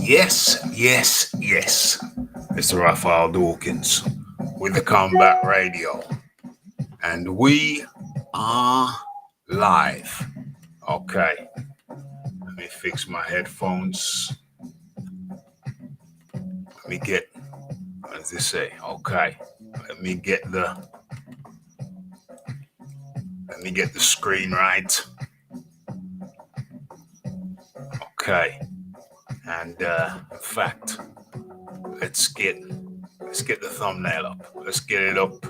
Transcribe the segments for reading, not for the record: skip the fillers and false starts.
Yes, yes, yes. Mr. Raphael Dawkins with the Combat Radio. And we are live. Okay. Let me fix my headphones. Let me get, what does this say? Okay. Let me get the screen right. Okay. And in fact, let's get the thumbnail up. Let's get it up.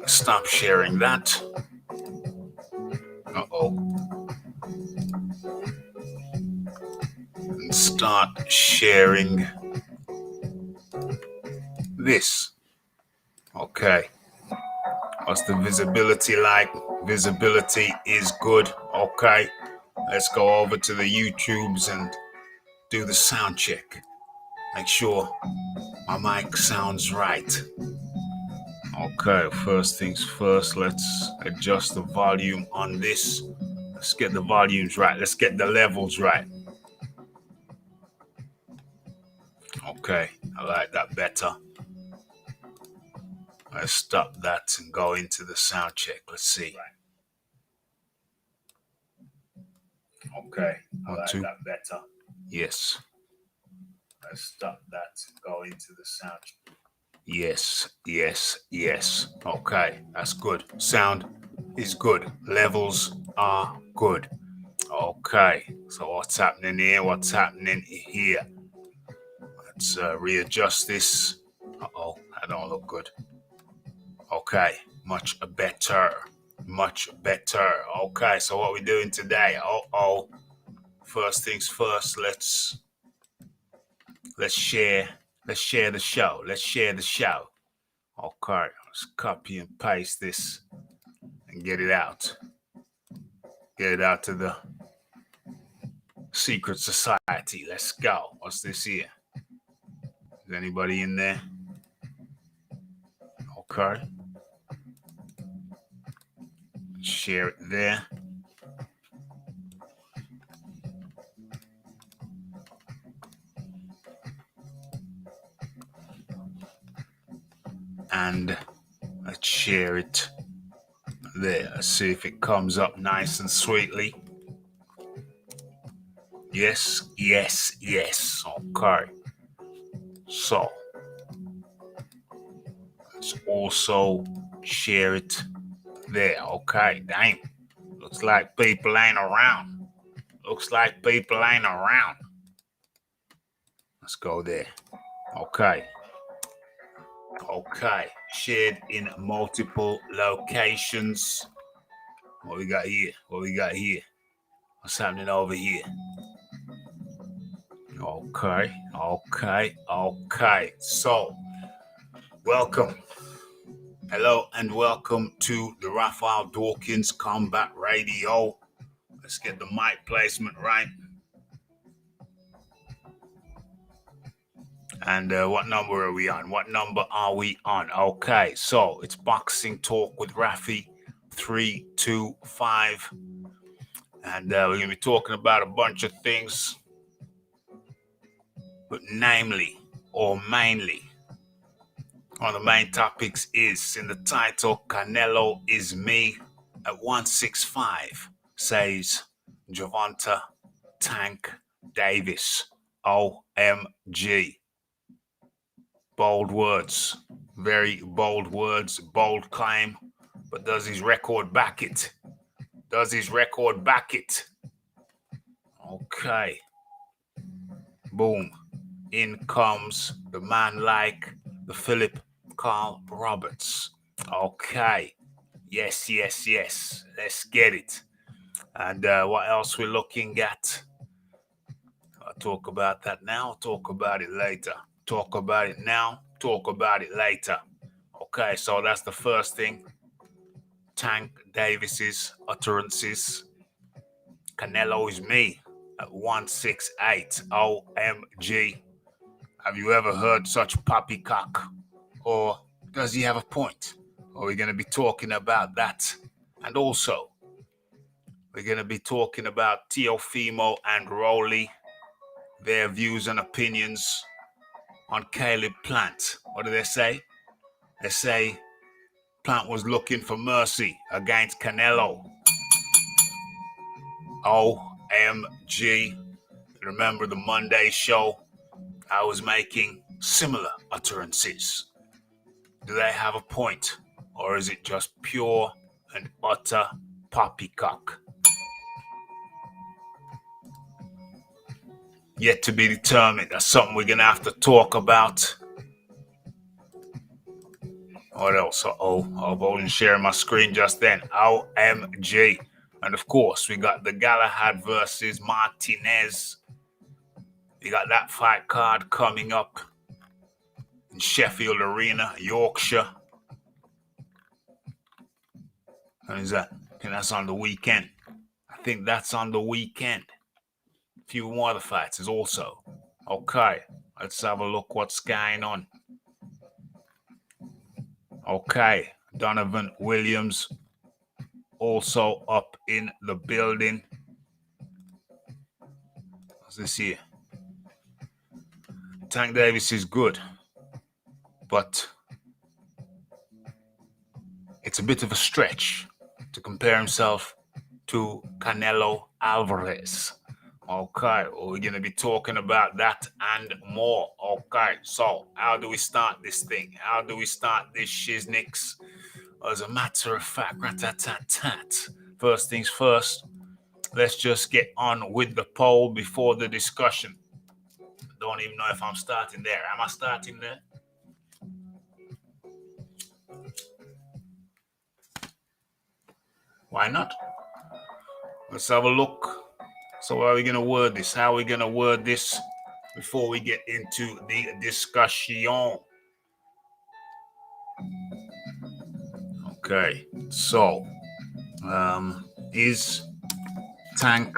Stop sharing that. And start sharing this. Okay. What's the visibility like? Visibility is good. Okay. Let's go over to the YouTubes and do the sound check. Make sure my mic sounds right. Okay, first things first, let's adjust the volume on this. Let's get the volumes right. Let's get the levels right. Okay, I like that better. Let's stop that and go into the sound check. Let's see. Okay, I like that better. Yes. Let's stop that and go into the sound check. Yes, yes, yes. Okay, that's good. Sound is good. Levels are good. Okay, so what's happening here? What's happening here? Let's readjust this. Uh-oh, that don't look good. Okay, much better. Much better. Okay, so what we doing today? First things first, let's share the show. Let's share the show. Okay, let's copy and paste this and get it out. Get it out to the secret society. Let's go. What's this here? Is anybody in there? Okay. Share it there. And let's share it there. Let's see if it comes up nice and sweetly. Yes, yes, yes. Okay. So let's also share it there. Okay. Dang. Looks like people ain't around. Looks like people ain't around. Let's go there. Okay. Okay. Shared in multiple locations. What we got here? What we got here? What's happening over here? Okay. Okay. Okay. So, welcome. Hello and welcome to the Raphael Dawkins Combat Radio. Let's get the mic placement right. And what number are we on? What number are we on? Okay, so it's Boxing Talk with Raphie 325. And we're going to be talking about a bunch of things. But namely, or mainly, one of the main topics is in the title, Canelo is me at 165, says Gervonta Tank Davis. OMG. Bold words, very bold words, bold claim. But does his record back it? Does his record back it? Okay. Boom. In comes the man like the Philip Carl Roberts. Okay. Yes, yes, yes. Let's get it. And what else we're looking at? I'll talk about that now. I'll talk about it later. Talk about it now. Talk about it later. Okay, so that's the first thing. Tank Davis's utterances. Canelo is me at 168. OMG. Have you ever heard such poppycock? Or does he have a point? Are we going to be talking about that? And also, We're going to be talking about Teofimo and Rowley, their views and opinions on Caleb Plant. What do they say? They say Plant was looking for mercy against Canelo. OMG. Remember the Monday show? I was making similar utterances. Do they have a point? Or is it just pure and utter poppycock? Yet to be determined. That's something we're going to have to talk about. What else? I wasn't sharing my screen just then. OMG. And of course, we got the Galahad versus Martinez. We got that fight card coming up in Sheffield Arena, Yorkshire. When is that? I think that's on the weekend. A few more other fights is also. Okay, let's have a look what's going on. Okay, Donovan Williams also up in the building. What's this here? Tank Davis is good, but it's a bit of a stretch to compare himself to Canelo Alvarez. Okay, we're going to be talking about that and more. Okay, so how do we start this thing? How do we start this shiznix? As a matter of fact, rat-tat-tat-tat. First things first, let's just get on with the poll before the discussion. Don't even know if I'm starting there. Am I starting there? Why not? Let's have a look. So how are we going to word this? How are we going to word this before we get into the discussion? Okay, so is Tank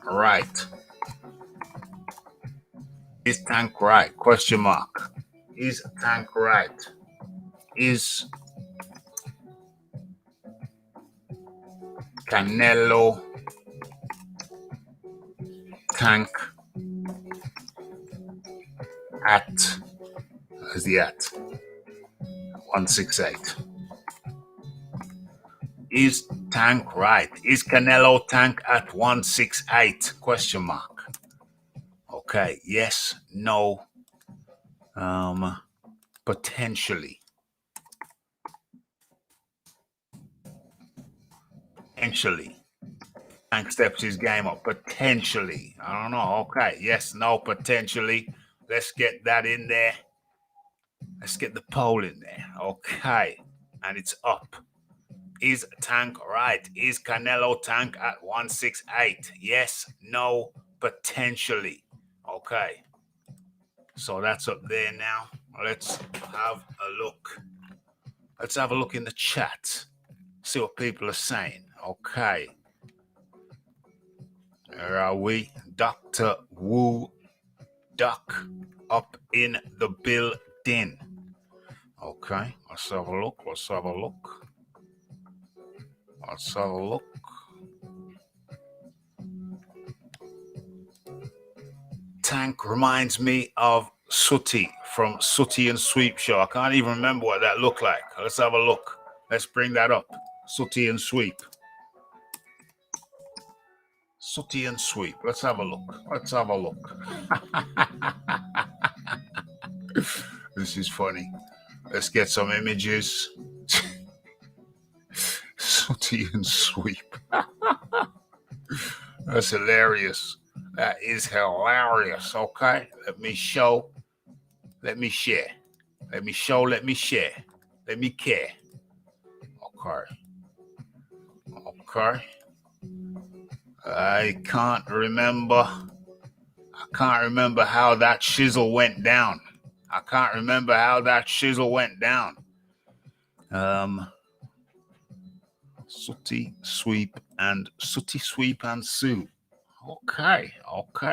right? Is Tank right? Question mark. Is Tank right? Is Canelo Tank at, where's the at? 168. Is Tank right? Is Canelo Tank at 168? Question mark. Okay, yes, no, potentially. Potentially. Tank steps his game up. Potentially. I don't know. Okay, yes, no, potentially. Let's get that in there. Let's get the poll in there. Okay, and it's up. Is Tank right? Is Canelo Tank at 168? Yes, no, potentially. Okay. So that's up there now. Let's have a look. Let's have a look in the chat. See what people are saying. Okay. Where are we? Dr. Wu Duck up in the building. Okay. Let's have a look. Let's have a look. Let's have a look. Tank reminds me of Sooty from Sooty and Sweep Show. I can't even remember what that looked like. Let's have a look. Let's bring that up. Sooty and Sweep. Sooty and Sweep. Let's have a look. Let's have a look. This is funny. Let's get some images. Sooty and Sweep. That's hilarious. That is hilarious. Okay. Let me show. Let me share. Let me show. Let me share. Let me care. Okay. Okay. I can't remember how that shizzle went down. Sooty, Sweep, and Sue. Okay.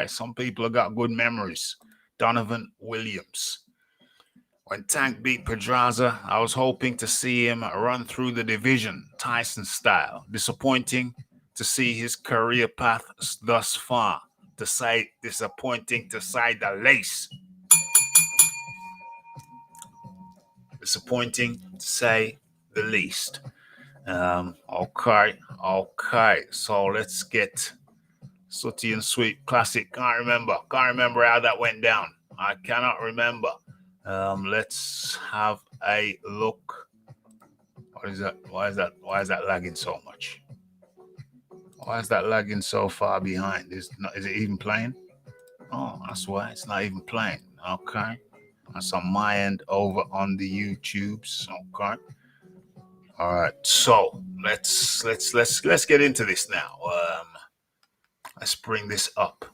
Some people have got good memories. Donovan Williams. When Tank beat Pedraza, I was hoping to see him run through the division, Tyson style. Disappointing to see his career path thus far. To say disappointing to say the least. Disappointing to say the least. Okay. So let's get Sooty and Sweet Classic. Can't remember how that went down. I cannot remember. Let's have a look. What is that? Why is that lagging so much? Why is that lagging so far behind? Is it even playing? Oh, that's why it's not even playing. Okay. That's on my end over on the YouTubes. Okay. All right. So let's get into this now. Let's bring this up.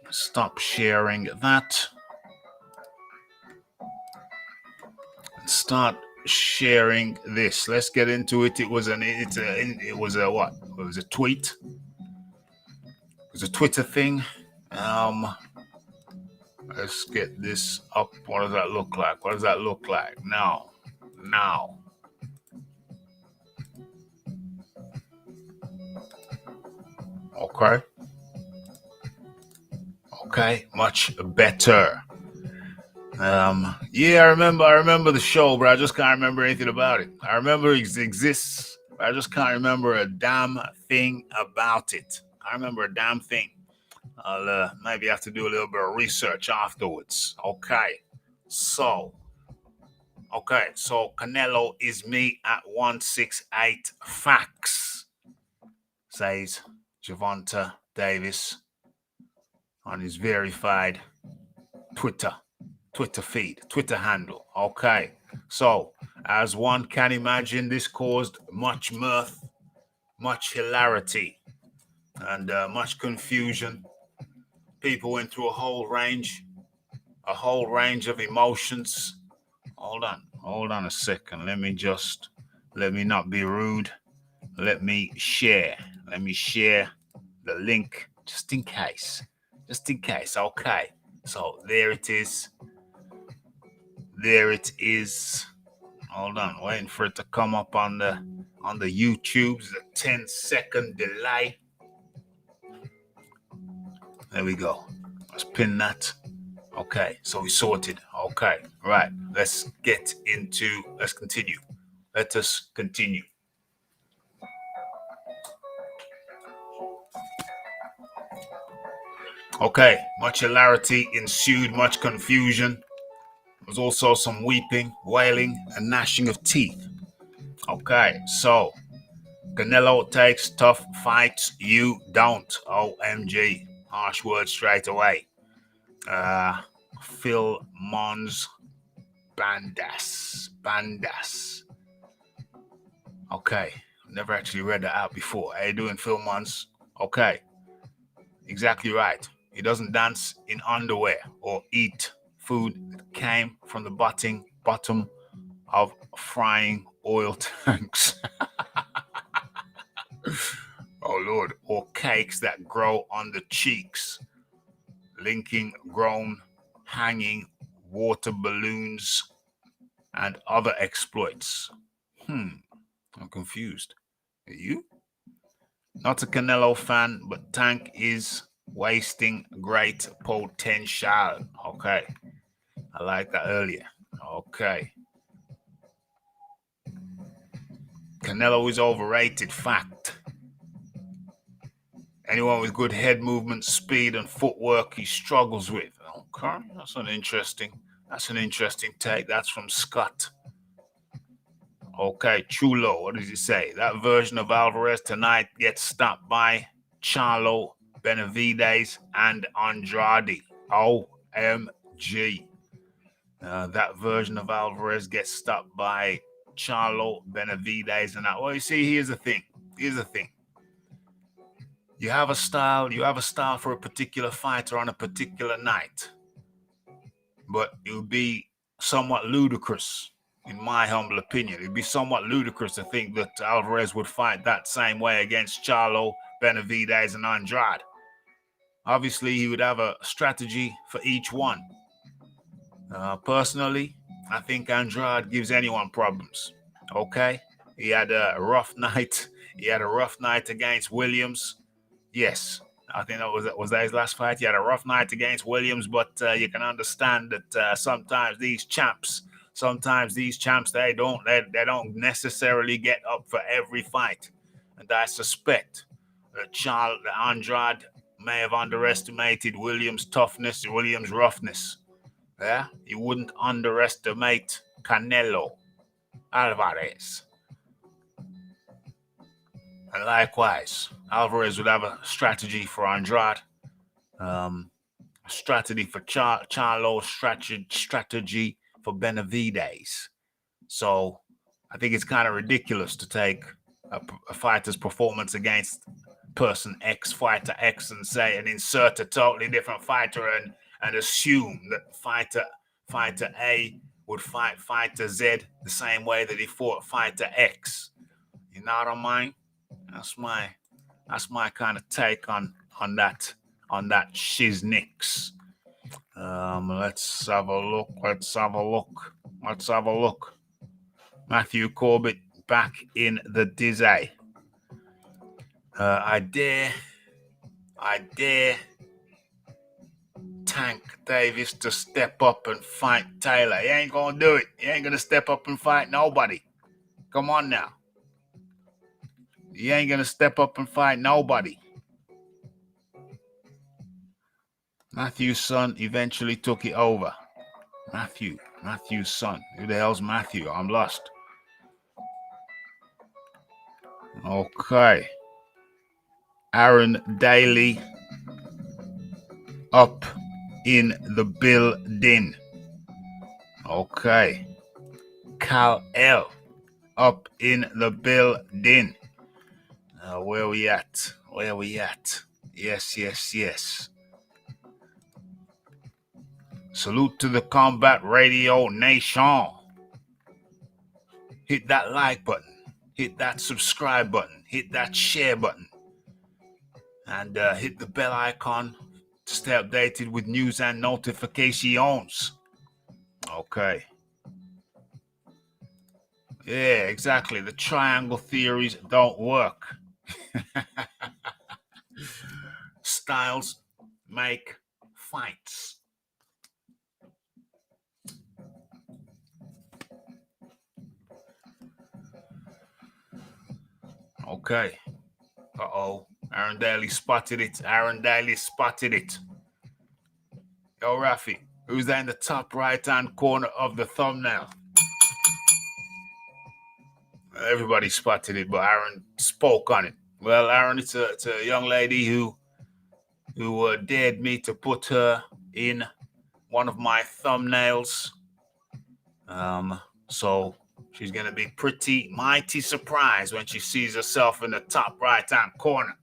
Stop sharing that. Start sharing this. Let's get into it. It was a what? It was a tweet. It was a Twitter thing. Let's get this up. What does that look like? Now. Okay, much better. Yeah, I remember the show, but I just can't remember anything about it. I remember it exists, but I just can't remember a damn thing about it. I remember a damn thing. I'll maybe have to do a little bit of research afterwards. Okay, so Canelo is me at 168 facts, says Gervonta Davis on his verified Twitter feed, Twitter handle. Okay, so as one can imagine, this caused much mirth, much hilarity, and much confusion. People went through a whole range of emotions. Hold on a second. Let me not be rude. Let me share the link just in case. Okay, so there it is. Hold on, waiting for it to come up on the YouTube's a 10-second delay. There we go. Let's pin that. Okay, so we sorted. Okay, right. Let's continue. Let us continue. Okay, much hilarity ensued, much confusion. There was also some weeping, wailing, and gnashing of teeth. Okay, so Canelo takes tough fights, you don't. OMG. Harsh words straight away. Phil Mons Bandas. Okay, never actually read that out before. How you doing, Phil Mons? Okay, exactly right. He doesn't dance in underwear or eat food that came from the bottom of frying oil tanks. Oh Lord, or cakes that grow on the cheeks, linking grown, hanging water balloons, and other exploits. I'm confused. Are you? Not a Canelo fan, but Tank is wasting great potential. Okay. I like that earlier. Okay. Canelo is overrated. Fact. Anyone with good head movement, speed, and footwork he struggles with. Okay. That's an interesting take. That's from Scott. Okay, Chulo, what does he say? That version of Alvarez tonight gets stopped by Charlo, Benavides, and Andrade. OMG. That version of Alvarez gets stopped by Charlo, Benavides, and that. Well, you see, here's the thing. You have a style for a particular fighter on a particular night. But it would be somewhat ludicrous, in my humble opinion. It'd be somewhat ludicrous to think that Alvarez would fight that same way against Charlo, Benavides, and Andrade. Obviously, he would have a strategy for each one. Personally, I think Andrade gives anyone problems. Okay, he had a rough night. He had a rough night against Williams. Yes, I think was that his last fight. He had a rough night against Williams, but you can understand that sometimes these champs, they don't necessarily get up for every fight, and I suspect that Andrade may have underestimated Williams' toughness, Williams' roughness. Yeah, you wouldn't underestimate Canelo Alvarez. And likewise, Alvarez would have a strategy for Andrade, a strategy for Charlo, strategy for Benavides. So I think it's kind of ridiculous to take a fighter's performance against person X, fighter X, and insert a totally different fighter and assume that fighter A would fight fighter Z the same way that he fought fighter X. You know what I mean? That's my kind of take on that shiznix. Let's have a look. Matthew Corbett back in the dizzy. I dare Tank Davis to step up and fight Taylor. He ain't gonna do it. He ain't gonna step up and fight nobody. Come on now. He ain't gonna step up and fight nobody. Matthew's son eventually took it over. Matthew's son. Who the hell's Matthew? I'm lost. Okay. Aaron Daly up in the building. Okay. Cal L up in the building. Where we at? Yes. Salute to the Combat Radio Nation. Hit that like button. Hit that subscribe button. Hit that share button. And hit the bell icon to stay updated with news and notifications. Okay. Yeah, exactly. The triangle theories don't work. Styles make fights. Okay. Aaron Daly spotted it. Yo, Raphie, who's that in the top right-hand corner of the thumbnail? Everybody spotted it, but Aaron spoke on it. Well, Aaron, it's a young lady who dared me to put her in one of my thumbnails. So she's gonna be pretty mighty surprised when she sees herself in the top right-hand corner.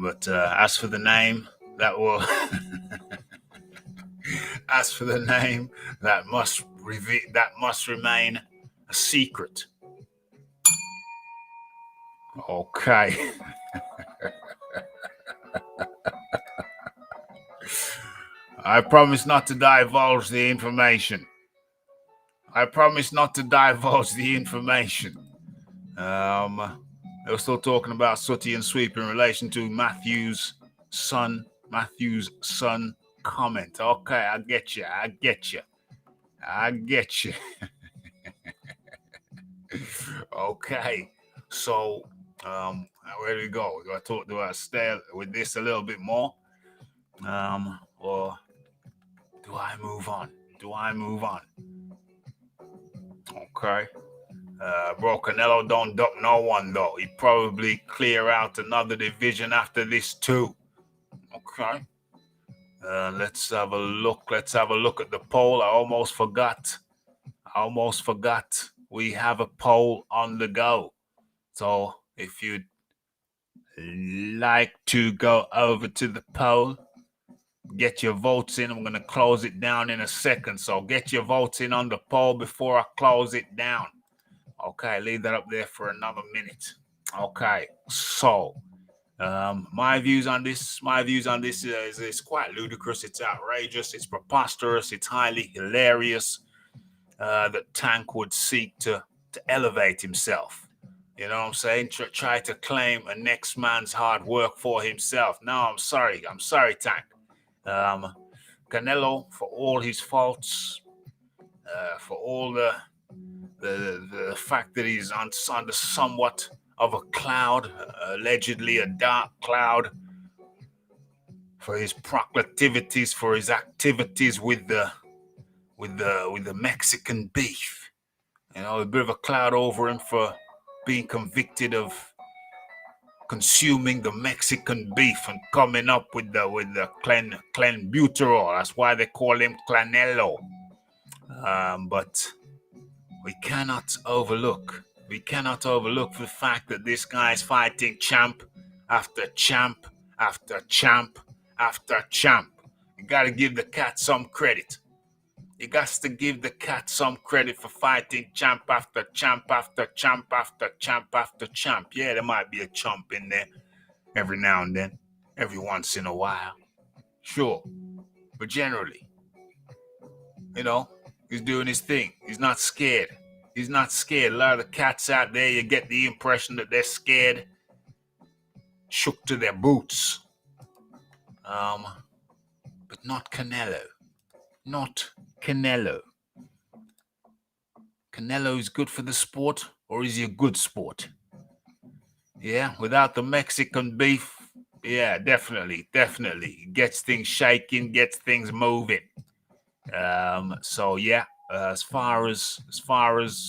But as for the name, that must remain a secret. Okay. I promise not to divulge the information. They were still talking about Sooty and Sweep in relation to Matthew's son comment. Okay, I get you. Okay, so where do we go? Do I stay with this a little bit more? Or do I move on? Okay. Bro, Canelo don't duck no one, though. He probably clear out another division after this, too. Okay. Let's have a look. Let's have a look at the poll. I almost forgot. We have a poll on the go. So if you'd like to go over to the poll, get your votes in. I'm going to close it down in a second. So get your votes in on the poll before I close it down. Okay, leave that up there for another minute. Okay, so My views on this is quite ludicrous. It's outrageous. It's preposterous. It's highly hilarious that Tank would seek to elevate himself. You know what I'm saying? Try to claim a next man's hard work for himself. No, I'm sorry. I'm sorry, Tank. Canelo, for all his faults, for all the fact that he's under somewhat of a cloud, allegedly a dark cloud, for his proclivities, for his activities with the Mexican beef. You know, a bit of a cloud over him for being convicted of consuming the Mexican beef and coming up with the clenbuterol. That's why they call him Canelo. But we cannot overlook the fact that this guy is fighting champ after champ after champ after champ. You got to give the cat some credit. You got to give the cat some credit for fighting champ after champ after champ after champ after champ. Yeah, there might be a chump in there every now and then, every once in a while. Sure. But generally, you know, he's doing his thing. He's not scared. He's not scared. A lot of the cats out there, you get the impression that they're scared, shook to their boots. But not Canelo. Not Canelo. Canelo is good for the sport, or is he a good sport? Yeah, without the Mexican beef, yeah, definitely. Gets things shaking, gets things moving. So yeah, as far as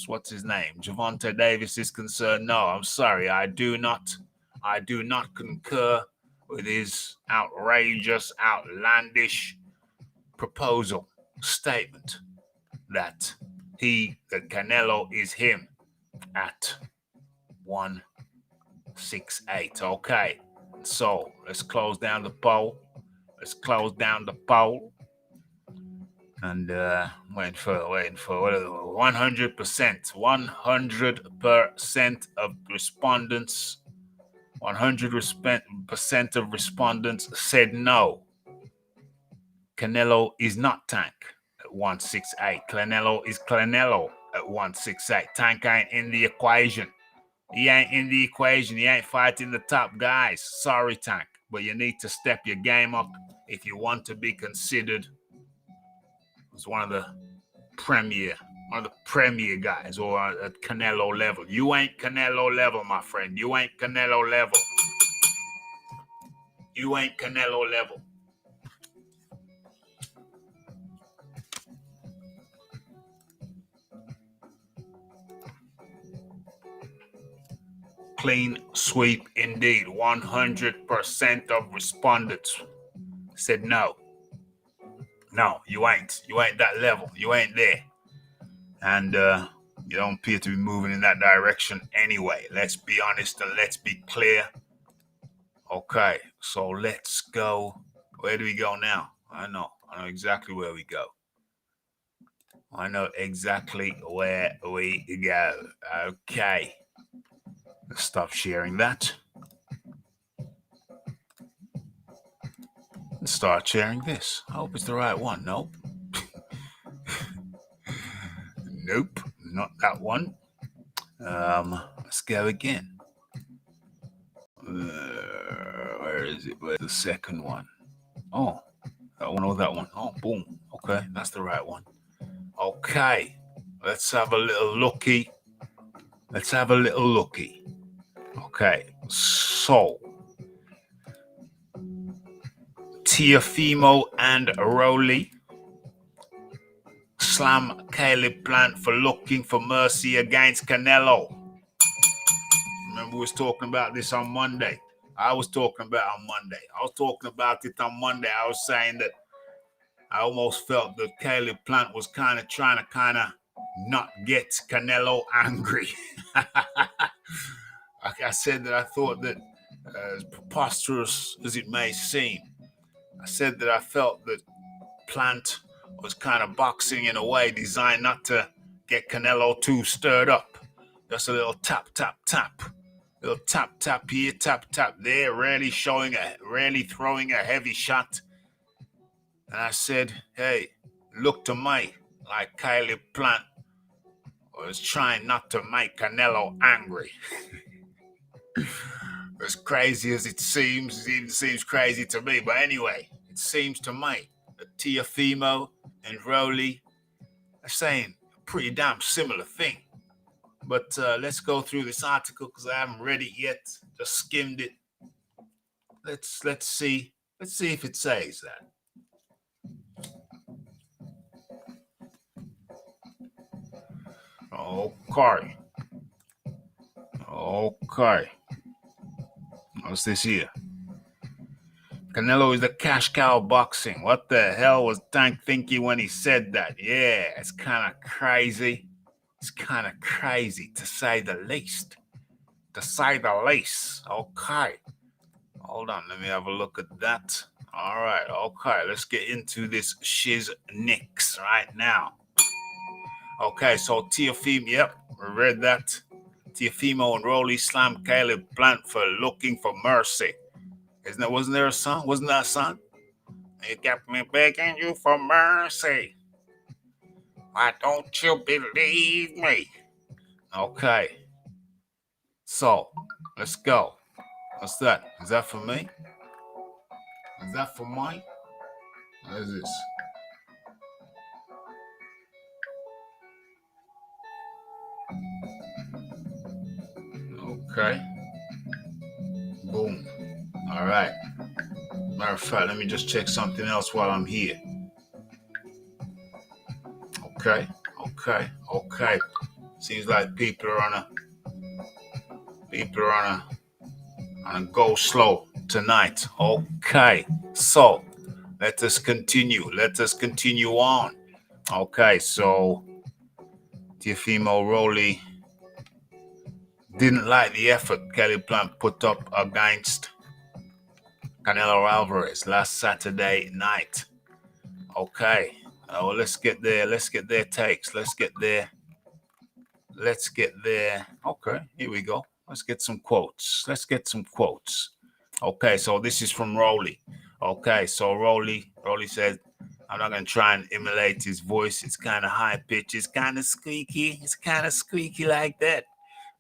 what's his name, Gervonta Davis is concerned, no, I'm sorry, I do not concur with his outrageous, outlandish proposal, statement that Canelo is him at 168. Okay, so let's close down the poll. And waiting for 100%. 100% of respondents. 100% of respondents said no. Canelo is not Tank at 168. Canelo is Canelo at 168. Tank ain't in the equation. He ain't in the equation. He ain't fighting the top guys. Sorry, Tank, but you need to step your game up if you want to be considered as one of the premier guys, or at Canelo level. You ain't Canelo level, my friend. You ain't Canelo level. You ain't Canelo level. Clean sweep indeed. 100% of respondents said no. No, you ain't. You ain't that level. You ain't there. And you don't appear to be moving in that direction anyway. Let's be honest and let's be clear. Okay, so let's go. Where do we go now? I know exactly where we go. Okay. Let's stop sharing that. And start sharing this. I hope it's the right one. Nope. Nope, not that one. Let's go again. Where is it? Where's the second one? Oh, that one or that one. Oh, boom. Okay, that's the right one. Okay, let's have a little looky. Okay, so Tiafimo and Rowley slam Caleb Plant for looking for mercy against Canelo. Remember, we was talking about this on Monday. I was talking about it on Monday. I was saying that I almost felt that Caleb Plant was kind of trying to not get Canelo angry. Like I said, that I thought that, as preposterous as it may seem, I said that I felt that Plant was kind of boxing in a way designed not to get Canelo too stirred up. Just a little tap, tap, tap. Little tap here, tap there, rarely throwing a heavy shot. And I said, hey, look to me like Kylie Plant was trying not to make Canelo angry. As crazy as it seems, it even seems crazy to me. But anyway, it seems to me that Teofimo and Rolly are saying a pretty damn similar thing. But let's go through this article because I haven't read it yet. Just skimmed it. Let's see. Let's see if it says that. Okay. Okay. What's this here? Canelo is the cash cow of boxing. What the hell was Tank thinking when he said that? Yeah, it's kind of crazy. It's kind of crazy to say the least. To say the least. Okay. Hold on, let me have a look at that. All right, okay, let's get into this shiznix right now. Okay, so Teofimo, yep, we read that. Teofimo and Rolly slammed Caleb Plant for looking for mercy. Wasn't there a song? Wasn't that a song? You kept me begging you for mercy. Why don't you believe me? Okay. So, let's go. What's that? Is that for me? Is that for mine? What is this? Okay. Boom. All right. Matter of fact, let me just check something else while I'm here. Okay. Seems like people are on a go slow tonight. Okay. So let us continue. Let us continue on. Okay, so Teofimo Rolly didn't like the effort Kelly Plant put up against Canelo Alvarez last Saturday night. Okay. Let's get their takes. Let's get their. Okay, here we go. Let's get some quotes. Okay, so this is from Rolly. Okay, so Rolly said, I'm not gonna try and emulate his voice. It's kind of high pitched. It's kind of squeaky. Like that.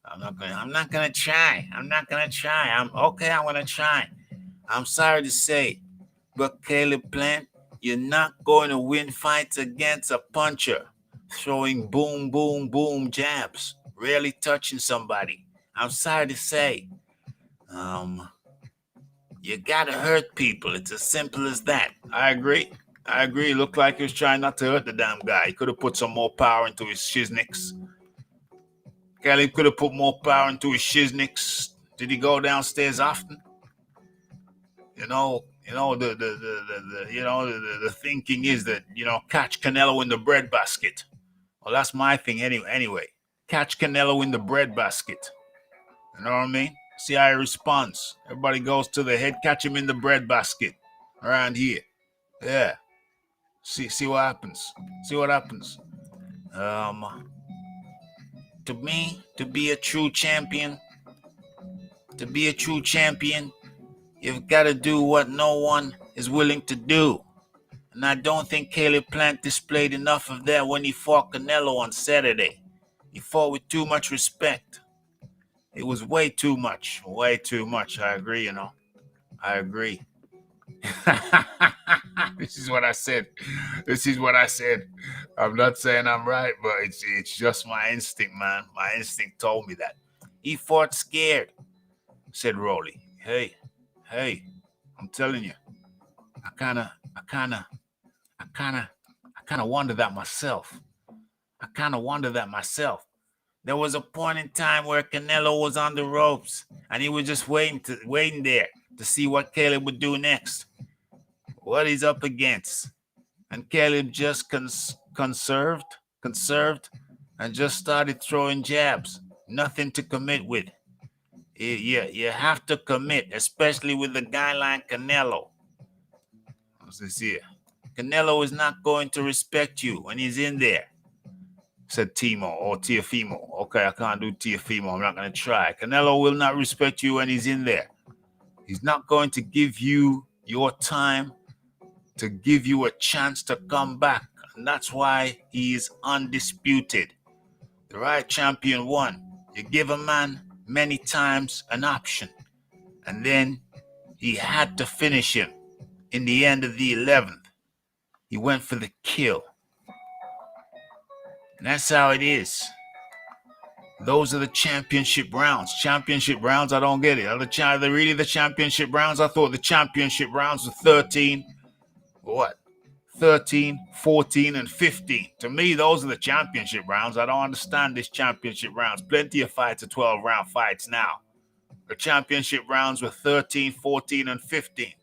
I'm not gonna try. I'm gonna try. I'm sorry to say, but Caleb Plant, you're not going to win fights against a puncher throwing boom, boom, boom jabs, rarely touching somebody. I'm sorry to say, you gotta hurt people. It's as simple as that. I agree. It looked like he was trying not to hurt the damn guy. He could have put some more power into his shiznix. Caleb could have put more power into his shiznix. Did he go downstairs often? The thinking is that, catch Canelo in the breadbasket. Well, that's my thing anyway. Catch Canelo in the breadbasket. You know what I mean? See how he responds. Everybody goes to the head, catch him in the breadbasket around here. Yeah. See what happens. To me, to be a true champion, you've got to do what no one is willing to do. And I don't think Caleb Plant displayed enough of that when he fought Canelo on Saturday. He fought with too much respect. It was way too much. I agree, I agree. This is what I said. I'm not saying I'm right, but it's just my instinct, man. My instinct told me that. He fought scared, said Rolly. Hey, I'm telling you, I kind of wonder that myself. There was a point in time where Canelo was on the ropes, and he was just waiting there to see what Caleb would do next, what he's up against. And Caleb just conserved, and just started throwing jabs. Nothing to commit with. You have to commit, especially with a guy like Canelo. What's this here? Canelo is not going to respect you when he's in there. said Timo or Tiafimo. Okay, I can't do Tiafimo. I'm not going to try. Canelo will not respect you when he's in there. He's not going to give you your time to give you a chance to come back. And that's why he is undisputed. The right champion won. You give a man many times an option. And then he had to finish him in the end of the 11th. He went for the kill. And that's how it is. Those are the championship rounds. Championship rounds, I don't get it. Are they really the championship rounds? I thought the championship rounds were 13. What? 13, 14, and 15. To me, those are the championship rounds. I don't understand this championship rounds. Plenty of fights are 12-round fights now. The championship rounds were 13, 14, and 15.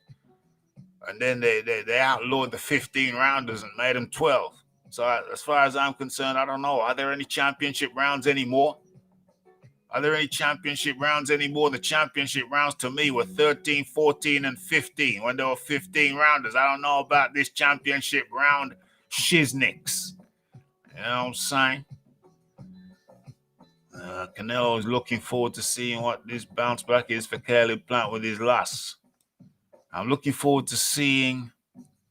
And then they outlawed the 15-rounders and made them 12. So as far as I'm concerned, I don't know. Are there any championship rounds anymore? Are there any championship rounds anymore? The championship rounds to me were 13, 14, and 15 when there were 15-rounders. I don't know about this championship round shiznicks. You know what I'm saying? Canelo is looking forward to seeing what this bounce back is for Caleb Plant with his loss. I'm looking forward to seeing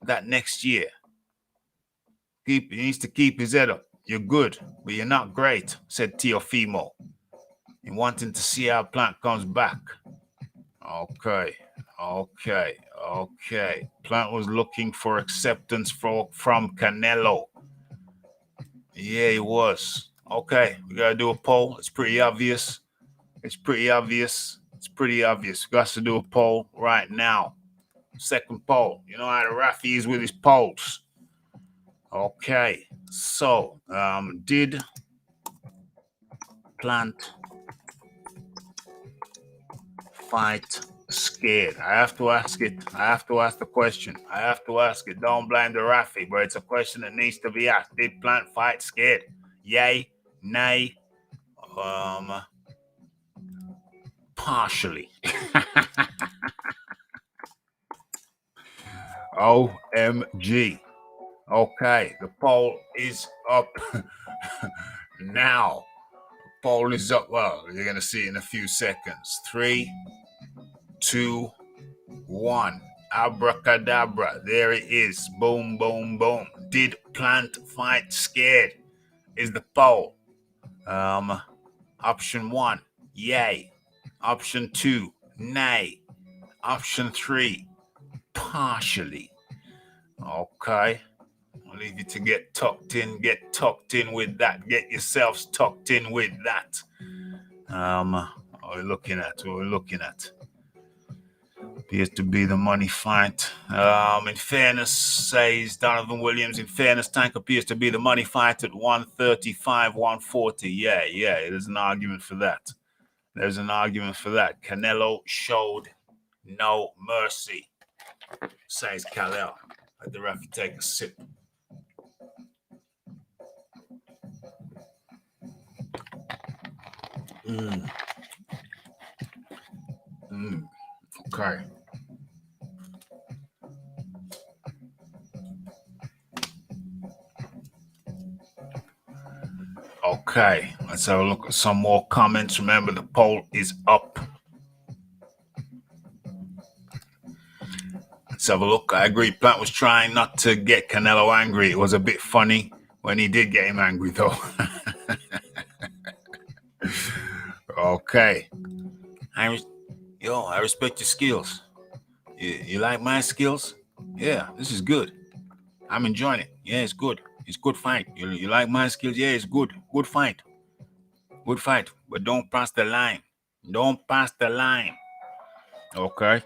that next year. He needs to keep his head up. You're good, but you're not great, said Teofimo. And wanting to see how Plant comes back. Okay. Plant was looking for acceptance from Canelo. Yeah, he was. Okay, we got to do a poll. It's pretty obvious. We got to do a poll right now. Second poll. You know how the Raphie is with his polls. Okay, so did Plant fight scared? I have to ask it. I have to ask the question. I have to ask it. Don't blame the Raphie, but it's a question that needs to be asked. Did Plant fight scared? Yay, nay, partially. OMG. Okay, the poll is up now. The poll is up. Well, you're going to see in a few seconds. 3, 2, 1. Abracadabra. There it is. Boom, boom, boom. Did Plant fight scared? Is the poll. Option 1, yay. Option 2, nay. Option 3, partially. Okay. I'll leave you to get tucked in with that. Get yourselves tucked in with that. What we're looking at. Appears to be the money fight. In fairness, says Donovan Williams, in fairness, Tank appears to be the money fight at 135, 140. Yeah, there's an argument for that. Canelo showed no mercy, says Kal-El. Let the referee take a sip. Okay. Okay, let's have a look at some more comments. Remember, the poll is up. Let's have a look. I agree. Plant was trying not to get Canelo angry. It was a bit funny when he did get him angry, though. Okay. I respect your skills. You like my skills? Yeah, this is good. I'm enjoying it. Yeah, it's good. It's good fight. You like my skills? Yeah, it's good. Good fight. Good fight. But don't pass the line. Don't pass the line. Okay.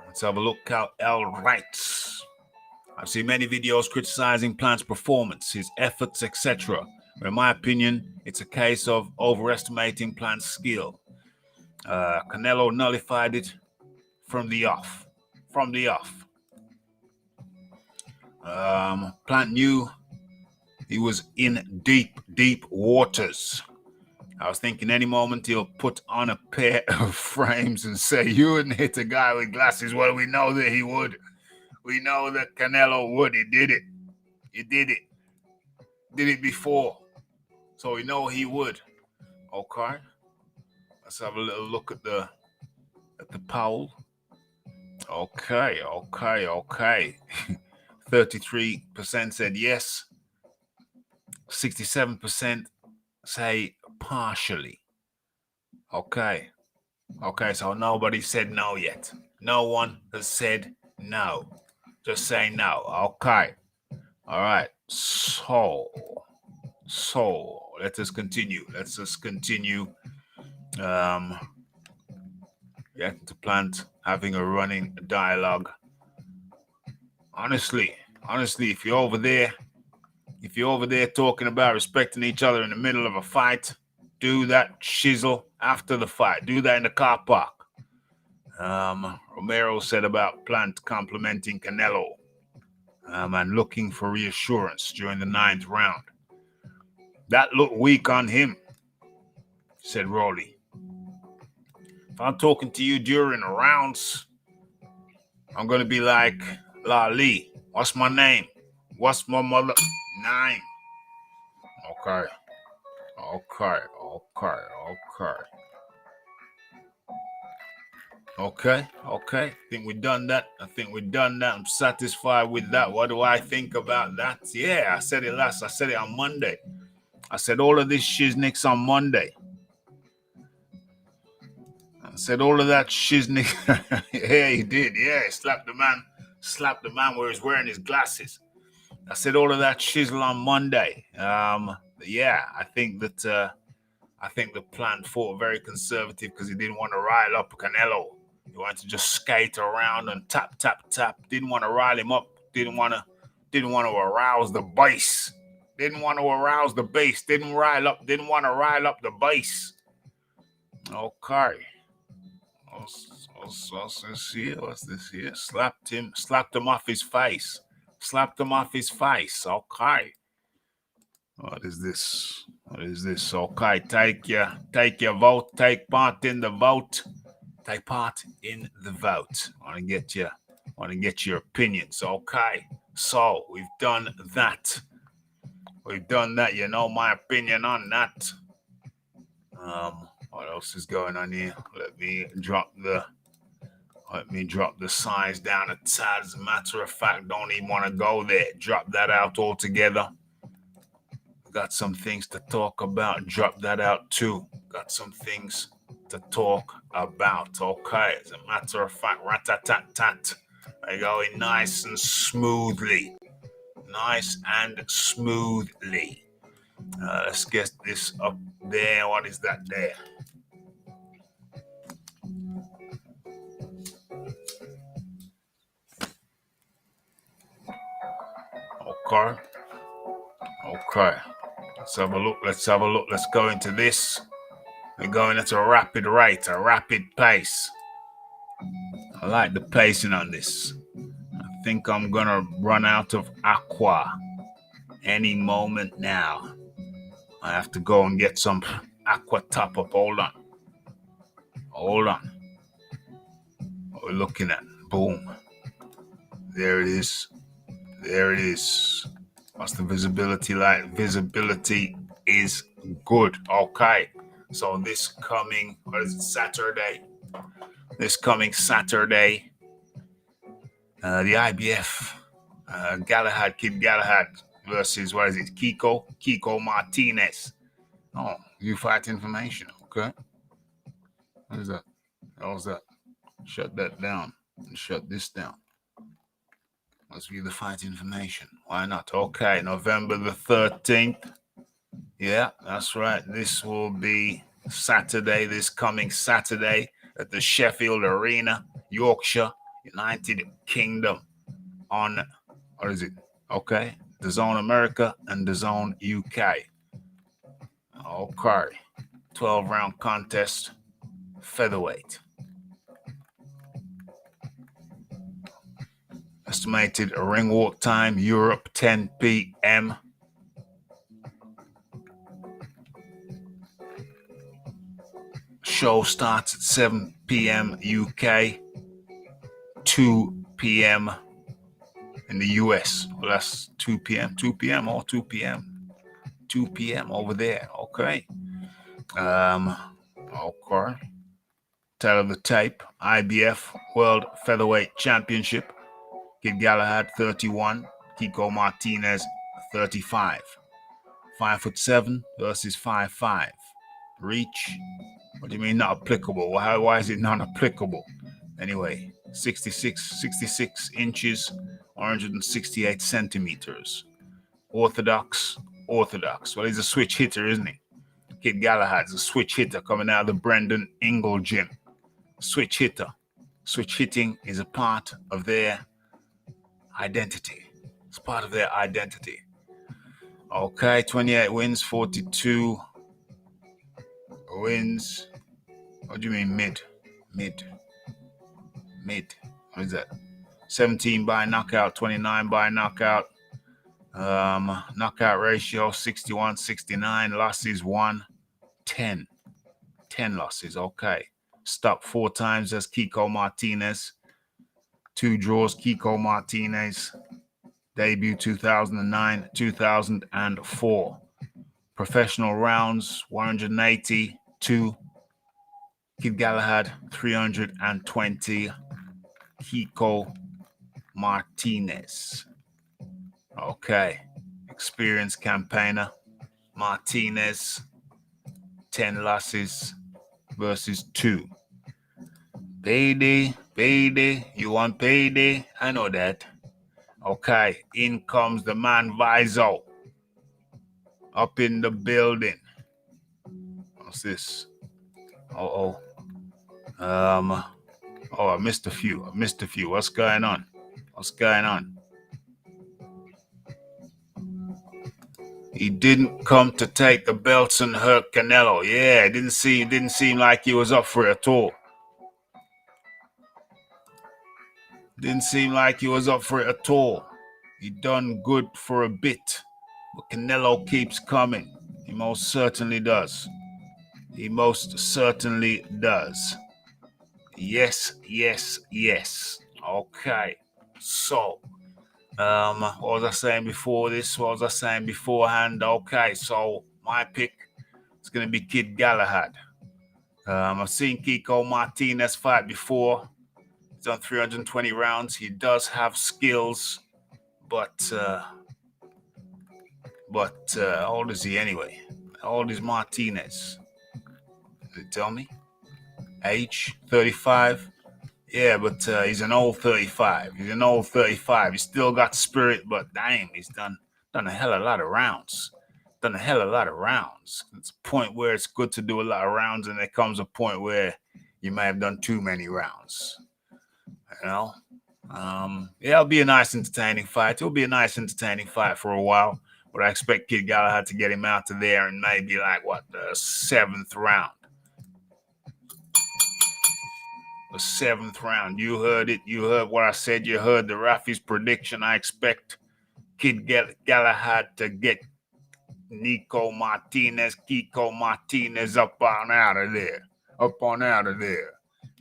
Let's have a look how L writes. I've seen many videos criticizing Plant's performance, his efforts, etc. But in my opinion, it's a case of overestimating Plant's skill. Canelo nullified it from the off. Plant knew he was in deep waters. I was thinking any moment he'll put on a pair of frames and say, you wouldn't hit a guy with glasses. Well, we know that he would. We know that Canelo would. He did it. did it before, so we know he would. Okay, let's have a little look at the poll. Okay. 33% said yes. 67% say partially. Okay, so nobody said no yet. No one has said no. Just say no. Okay. All right. So let us continue. Getting to plant, having a running dialogue. Honestly, if you're over there talking about respecting each other in the middle of a fight, do that shizzle after the fight. Do that in the car park. Romero said about Plant complimenting Canelo and looking for reassurance during the 9th round. That looked weak on him, said Rolly. If I'm talking to you during the rounds, I'm going to be like, La Lee, what's my name? What's my mother name? Okay. I think we've done that. I'm satisfied with that. What do I think about that? Yeah, I said it on Monday. I said all of this shiznix on Monday. I said all of that shiznick. Yeah, he did. Yeah, he slapped the man where he's wearing his glasses. I said all of that shizzle on Monday. Yeah, I think the Plant fought very conservative because he didn't want to rile up Canelo. He wanted to just skate around and tap. Didn't want to rile him up. Didn't want to arouse the base. Didn't want to arouse the base. Didn't want to rile up the base. Okay. What's this here? Slapped him off his face. Okay. What is this? Okay, take your vote. Take part in the vote. Want to get your opinions. Okay. So we've done that. You know my opinion on that. What else is going on here? Let me drop the size down a tad. As a matter of fact, don't even want to go there. Drop that out altogether. Got some things to talk about. Drop that out too. Got some things to talk about. Okay. As a matter of fact, rat-tat-tat-tat. We're going nice and smoothly. Let's get this up there. What is that there? Okay. Let's have a look. Let's go into this. We're going at a rapid rate, a rapid pace. I like the pacing on this. I think I'm gonna run out of aqua any moment now. I have to go and get some aqua top up. Hold on. What we're looking at. Boom. There it is. What's the visibility like? Visibility is good. Okay. So this coming Saturday, the IBF, Kid Galahad versus, what is it, Kiko Martinez. Oh, you fight information. Okay. What is that? How's that? Shut that down and shut this down. Let's view the fight information. Why not? Okay, November the 13th. Yeah, that's right. This will be Saturday, this coming Saturday at the Sheffield Arena, Yorkshire, United Kingdom on, what is it? Okay, DAZN America and DAZN UK. Okay, 12-round contest, featherweight. Estimated ring walk time, Europe, 10 p.m. Show starts at 7 p.m. UK, 2 p.m. in the US. Well, that's 2 p.m. or 2 p.m. 2 p.m. over there. Okay. Okay. Tail of the tape. IBF World Featherweight Championship. Kid Galahad 31. Kiko Martinez 35. 5'7" versus 5'5". Reach. What do you mean not applicable? Why is it not applicable? Anyway, 66 inches, 168 centimeters. Orthodox. Well, he's a switch hitter, isn't he? Kid Galahad's a switch hitter coming out of the Brendan Ingle gym. Switch hitter. Switch hitting is a part of their identity. It's part of their identity. Okay, 28 wins, 42 wins. What do you mean mid? What is that? 17 by knockout, 29 by knockout. Knockout ratio 61-69. Losses 1, 10. 10 losses. Okay. Stopped 4 times as Kiko Martinez. 2 draws, Kiko Martinez. Debut 2009, 2004. Professional rounds 182. Kid Galahad 320. Kiko Martinez. Okay. Experienced campaigner. Martinez. 10 losses versus 2. Payday. You want payday? I know that. Okay. In comes the man Vizo. Up in the building. What's this? I missed a few. What's going on? He didn't come to take the belts and hurt Canelo. Yeah, it didn't seem like he was up for it at all. He done good for a bit. But Canelo keeps coming. He most certainly does. Yes. Okay. So, what was I saying before this? What was I saying beforehand? Okay, so my pick is going to be Kid Galahad. I've seen Kiko Martinez fight before. He's done 320 rounds. He does have skills, but how old is he anyway? How old is Martinez? Did it tell me? Age 35. Yeah, but he's an old 35. He's still got spirit, but damn, he's done a hell of a lot of rounds. It's a point where it's good to do a lot of rounds, and there comes a point where you may have done too many rounds. You know? It'll be a nice, entertaining fight. It'll be a nice, entertaining fight for a while, but I expect Kid Galahad to get him out of there in maybe the 7th round. The 7th round. You heard it. You heard what I said. You heard the Raphie's prediction. I expect Kid Galahad to get Kiko Martinez up on out of there.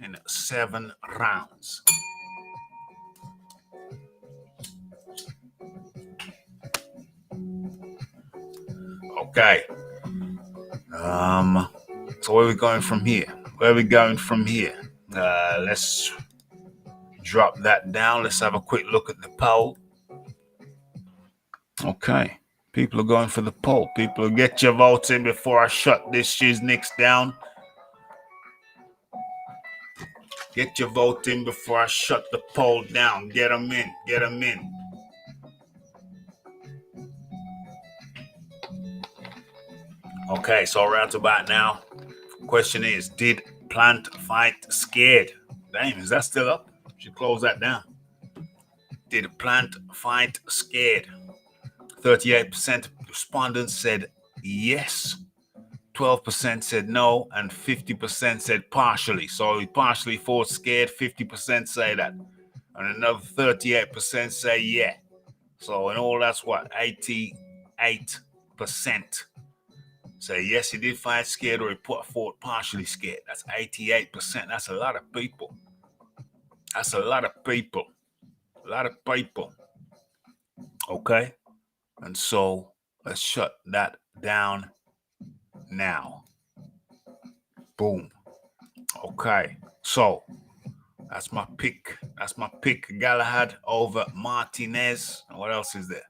In 7 rounds. Okay. So where are we going from here? Let's drop that down. Let's have a quick look at the poll. Okay. People are going for the poll. People, get your votes in before I shut this shiznix down. Get your vote in before I shut the poll down. Get them in. Okay, so right about now, question is, did Plant fight scared? Damn, is that still up? Should close that down. Did Plant fight scared? 38% respondents said yes. 12% said no, and 50% said partially. So he partially fought scared, 50% say that. And another 38% say yeah. So in all, that's what? 88% say yes, he did fight scared, or he fought partially scared. That's 88%. That's a lot of people. Okay? And so let's shut that down now. Boom. Okay. So that's my pick. That's my pick. Galahad over Martinez. What else is there?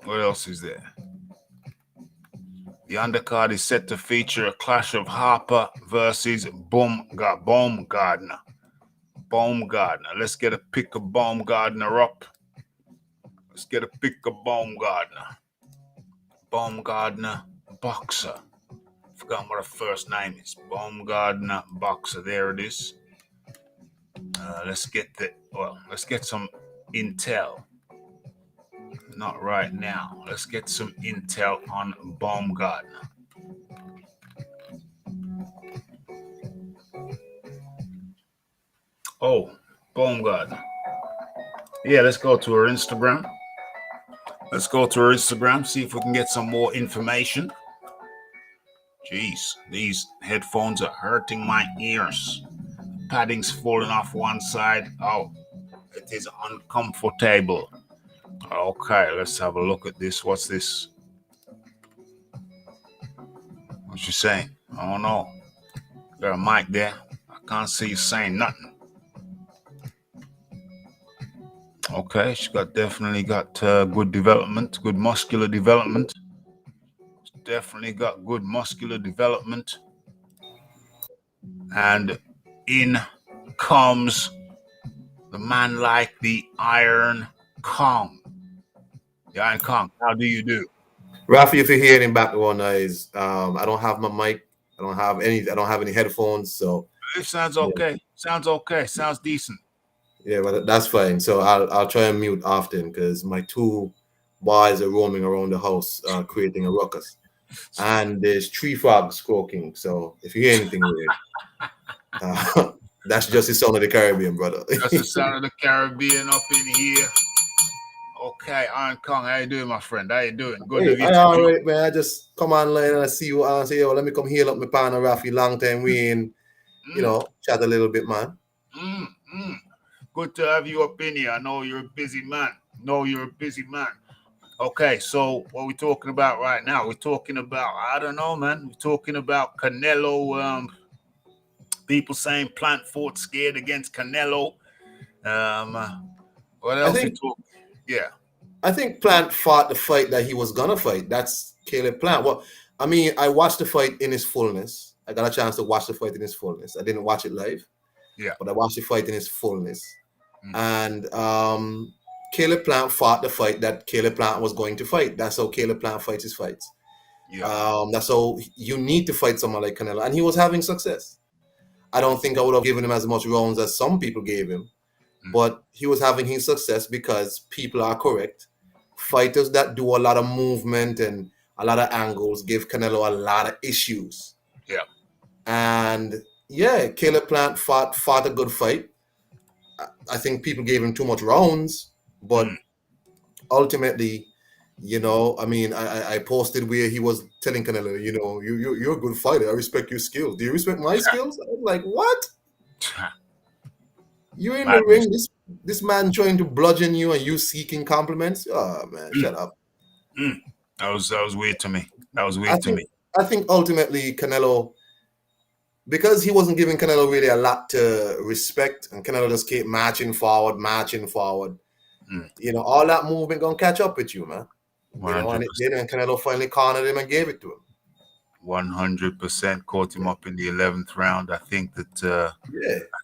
What else is there? The undercard is set to feature a clash of Harper versus Baumgardner. Baumgardner. Let's get a pick of Baumgardner up. Let's get a pick of Baumgardner. Baumgardner boxer. Forgot what her first name is. Baumgardner boxer. There it is. Let's get some intel. Not right now. Let's get some intel on Baumgardner. Oh, Baumgardner. Yeah, let's go to her Instagram. Let's go to her Instagram, see if we can get some more information. Jeez, these headphones are hurting my ears. Padding's falling off one side. Oh, it is uncomfortable. Okay, let's have a look at this. What's this? What you saying? I don't know. Got a mic there. I can't see you saying nothing. Okay, she definitely got good development, good muscular development. Definitely got good muscular development. And in comes the man like the Iron Kong. The Iron Kong, how do you do? Raphie, if you're hearing background noise, I don't have my mic. I don't have any headphones, so it sounds okay. Yeah. Sounds okay. Sounds decent. Yeah, but that's fine. So I'll try and mute often because my two boys are roaming around the house, creating a ruckus, and there's tree frogs croaking. So if you hear anything weird, that's just the sound of the Caribbean, brother. That's the sound of the Caribbean up in here. Okay, Iron Kong, how you doing, my friend? How you doing? Good. Hey, all right, man. I just come online and I see you and say, yo, let me come heal up my partner Raphie. Long time we ain't, chat a little bit, man. Good to have you up in here. I know you're a busy man. Okay, so what we're talking about right now? We're talking about, I don't know, man. We're talking about Canelo. People saying Plant fought scared against Canelo. What else we talking? Yeah. I think Plant fought the fight that he was gonna fight. That's Caleb Plant. Well, I mean, I watched the fight in its fullness. I got a chance to watch the fight in its fullness. I didn't watch it live. Yeah. But I watched the fight in its fullness. And Caleb Plant fought the fight that Caleb Plant was going to fight. That's how Caleb Plant fights his fights. Yeah. That's how you need to fight someone like Canelo. And he was having success. I don't think I would have given him as much rounds as some people gave him. But he was having his success because people are correct. Fighters that do a lot of movement and a lot of angles give Canelo a lot of issues. Yeah. And yeah, Caleb Plant fought a good fight. I think people gave him too much rounds, but ultimately, I mean, I posted where he was telling Canelo, you're a good fighter. I respect your skills. Do you respect my skills? I'm like, what? You're in the ring. This man trying to bludgeon you and you seeking compliments. Oh man, shut up. That was weird to me. I think ultimately Canelo, because he wasn't giving Canelo really a lot to respect, and Canelo just kept marching forward. All that movement gonna catch up with you, man. 100%. And it did, and Canelo finally cornered him and gave it to him. 100% caught him up in the 11th round. I think that I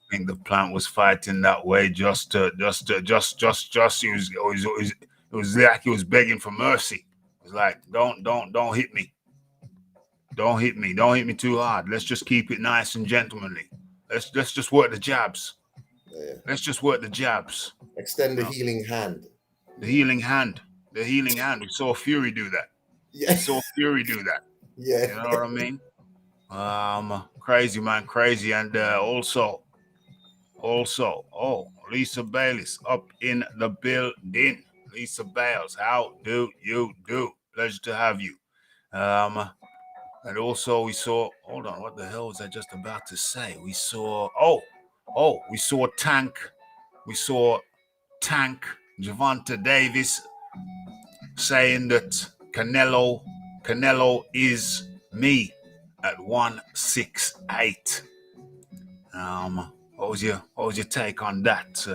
think the Plant was fighting that way just it was like he was begging for mercy. It was like, don't hit me. Don't hit me too hard. Let's just keep it nice and gentlemanly. Let's just work the jabs. Yeah. Let's just work the jabs. Extend the healing hand. The healing hand. We saw Fury do that. Yeah. We saw Fury do that. Yeah. You know what I mean? Crazy, man, crazy. And also, Lisa Bayless up in the building. Lisa Bales, how do you do? Pleasure to have you. And also we saw, hold on, what the hell was I just about to say? We saw Tank. We saw Tank, Gervonta Davis saying that Canelo is me at 168. What was your take on that?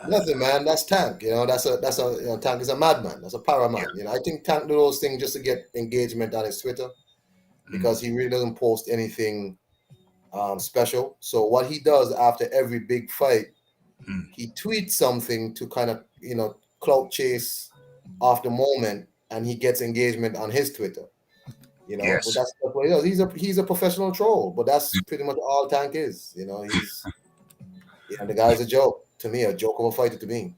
Nothing, man. That's Tank. That's a Tank is a madman. That's a Yeah. paraman. I think Tank do those things just to get engagement on his Twitter Mm, because he really doesn't post anything special. So what he does after every big fight, mm. he tweets something to kind of clout chase off the moment, and he gets engagement on his Twitter. But Yes. that's what he does. He's a professional troll, but that's pretty much all Tank is. The guy's a joke to me, a joke of a fighter to me.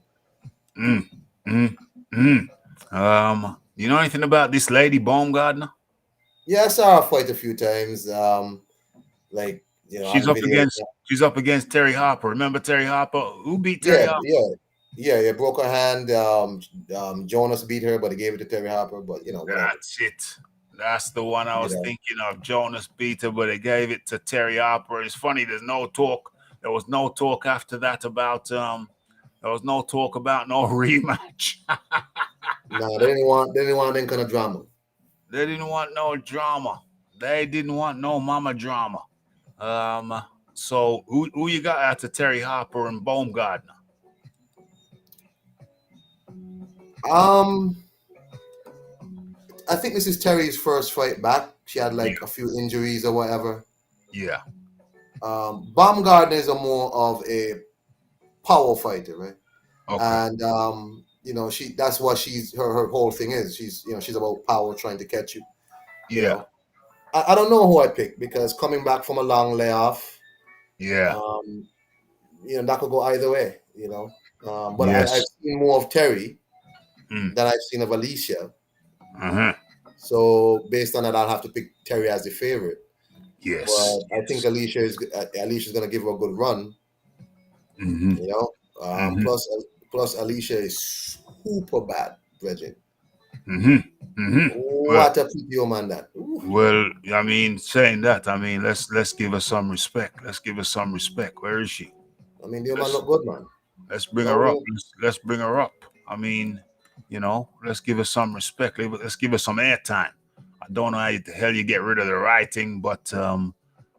Mm, mm, mm. You know anything about this lady Baumgartner? Yeah, I saw her fight a few times. She's On up video. against she's up against Terry Harper. Remember Terry Harper? Who beat Terry Yeah, Harper? yeah. Broke her hand. Jonas beat her, but he gave it to Terry Harper. But whatever. That's it. That's the one I You was know, thinking of. Jonas beat her, but they gave it to Terry Harper. It's funny. There's no talk. There was no talk after that about There was no talk about no rematch. no, they didn't want them kind of drama. They didn't want no drama. They didn't want no mama drama. So who you got after Terry Harper and Baumgartner? Um, I think this is Terry's first fight back. She had Yeah. like a few injuries or whatever. Yeah. Baumgartner is a more of a power fighter, right? Okay. And that's what her whole thing is. She's about power, trying to catch you. You Yeah. know, I don't know who I pick because coming back from a long layoff, Yeah. that could go either way. But I've Yes. seen more of Terry Mm. than I've seen of Alicia. Uh-huh. So based on that, I'll have to pick Terry as the favorite. Yes. But I think Alicia's going to give her a good run. Mm-hmm. You know, Mm-hmm. plus Alicia is super bad, Bridget. Mm-hmm. Mm-hmm. Well, What a PPO man that. Ooh. well, I mean, saying that, I mean, let's give her some respect. Let's give her some respect. Where is she? I mean, the man Let's look good, man. let's bring No, her up. real. Let's bring her up. I mean, let's give her some respect. Let's give her some airtime. I don't know how the hell you get rid of the writing, but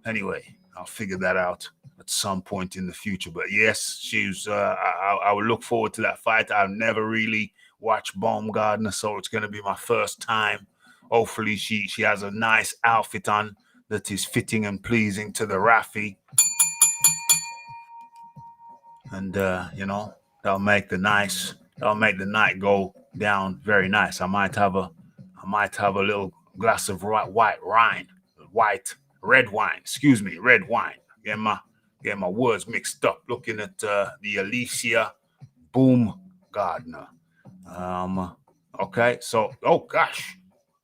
anyway, I'll figure that out at some point in the future. But yes, she's. I would look forward to that fight. I've never really watched Baumgartner, so it's going to be my first time. Hopefully, she has a nice outfit on that is fitting and pleasing to the Raphie, and that'll make the night go down very nice. I might have a little glass of red wine. Excuse me, red wine. Get my words mixed up. Looking at the Alicia Boom Gardner. Okay, so oh gosh,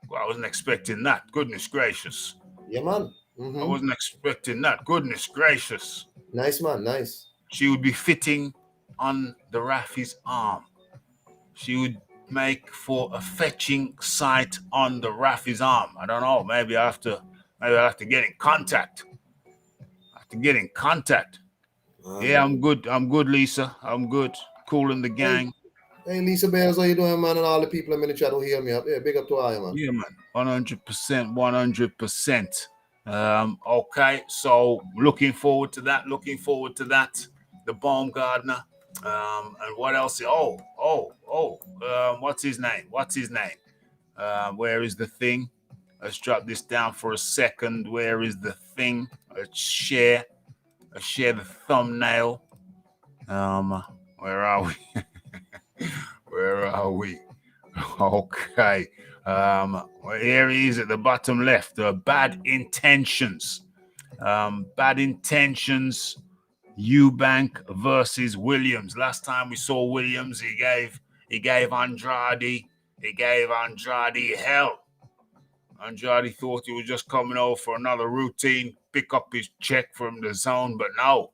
well, I wasn't expecting that. Goodness gracious, Yeah, man. I Mm-hmm. wasn't expecting that. Goodness gracious, Nice, man. Nice. she would be fitting on the Raphie's arm. She would make for a fetching sight on the Raphie's arm. I don't know. Maybe I have to get in contact. I have to get in contact. Yeah, I'm Man. good. I'm good, Lisa. I'm good. Cool in the Hey, gang. hey, Lisa Bears, how you doing, man? And all the people in the chat who hear me up. Yeah, big up to all you, man. Yeah, man. 100%. 100%. Okay. So looking forward to that. Looking forward to that. The Baumgartner. And what else? What's his name? What's his name? Where is the thing? Let's drop this down for a second. Where is the thing? Let's share the thumbnail. Where are we? Where are we? Okay. Here he is at the bottom left. Bad intentions. Bad intentions. Eubank versus Williams. Last time we saw Williams, he gave Andrade hell. Andrade thought he was just coming over for another routine, pick up his check from the zone, but no.